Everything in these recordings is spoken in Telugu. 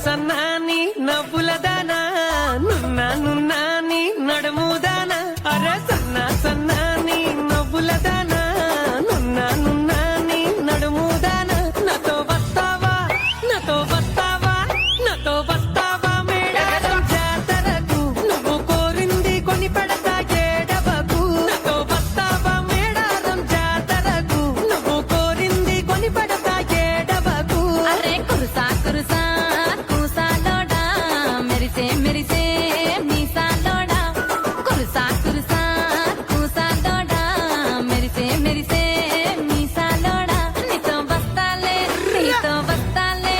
సన్నాని నవ్వులదానా నున్నా నున్నాని నడుముదానా అరే సన్నాని నవ్వులదానా నున్నా నున్నాని నడుముదానా నాతో వస్తావా నాతో వస్తావా నాతో వస్తావా మేడారం జాతరకు నువ్వు కోరింది కొని పెడతా ఏడవకు నాతో వస్తావా మేడారం జాతరకు నువ్వు కోరింది కొని పెడతా ఏడవకు అరే కురుసా కురుసా కూసాలోడా మెరిసే మెరిసే మీసాలోడా కురుసా కురుసా కూసాలోడా మెరిసే మెరిసే మీసాలోడా నీతో వస్తాలే నీతో వస్తాలే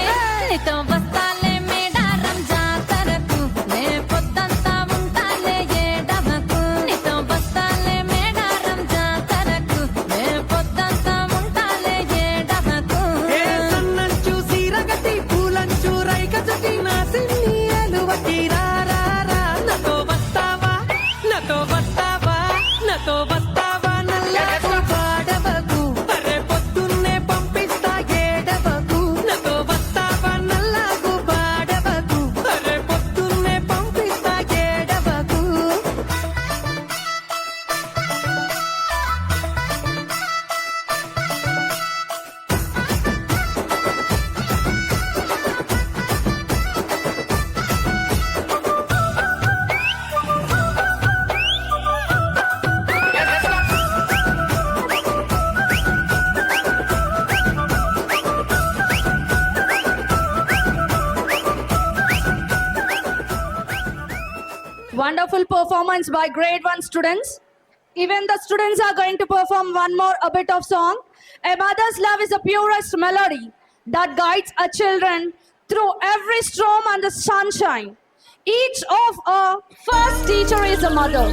నీతో వస్తాలే మేడారం జాతరకు నే పొద్దంతా ఉంటాలే ఏడవకు నీతో వస్తాలే మేడారం జాతరకు నే పొద్దంతా ఉంటాలే ఏడవకు ఏ సన్నంచు సీరగతి పూలంచు రైకచటి నా సిన్ని ఎలువకి రారా నాతో వస్తావా నాతో వస్తావా నాతో వస్తావా నల్లకు పాడవకు అరే పొద్దున్నే పంపిస్తా ఏడవకు నాతో వస్తావా నల్లకు పాడవకు అరే పొద్దున్నే పంపిస్తా ఏడవకు Wonderful performance by grade 1 students. Even the students are going to perform one more a bit of song. A mother's love is the purest melody that guides our children through every storm and the sunshine. Each of our first teacher is a mother.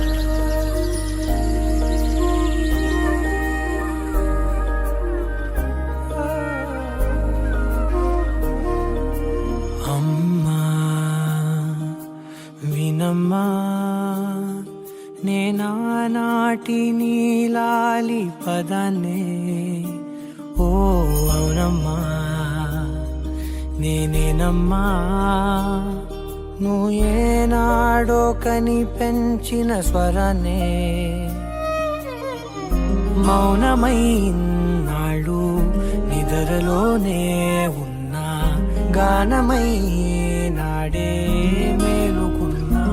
అమ్మా వినమ్మా నేనానాటి నీలాలి పదనే ఓ అవునమ్మా నేనేనమ్మా నువ్వు ఏనాడో కని పెంచిన స్వరనే మౌనమైనాడు నిద్రలోనే ఉన్నా గానమై నాడే మేలుకున్నా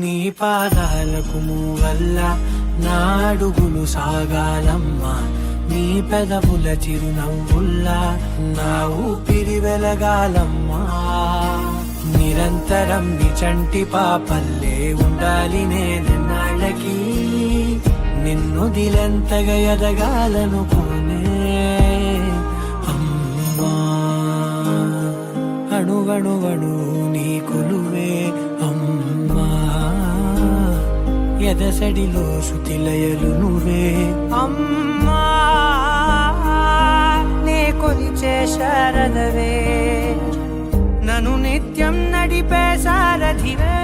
నీ పాదాలకు మూవల్ల నా అడుగులు సాగాలమ్మా నీ పెదవుల చిరునవ్వుల్లా నా ఊపిరి వెలగాలమ్మా నిరంతరం నీ చంటి పాపల్లే ఉండాలి నేనెన్నాళ్ళకి నిన్ను దిలెంతగా ఎదగాలనుకోనే అమ్మా అణువణువణు నీ కొలువే అమ్మా ఎదసడిలో శృతిలయలు నువ్వే అమ్మా నే కొలిచే శారదవే నన్ను నిత్యం నడిపే సారథివే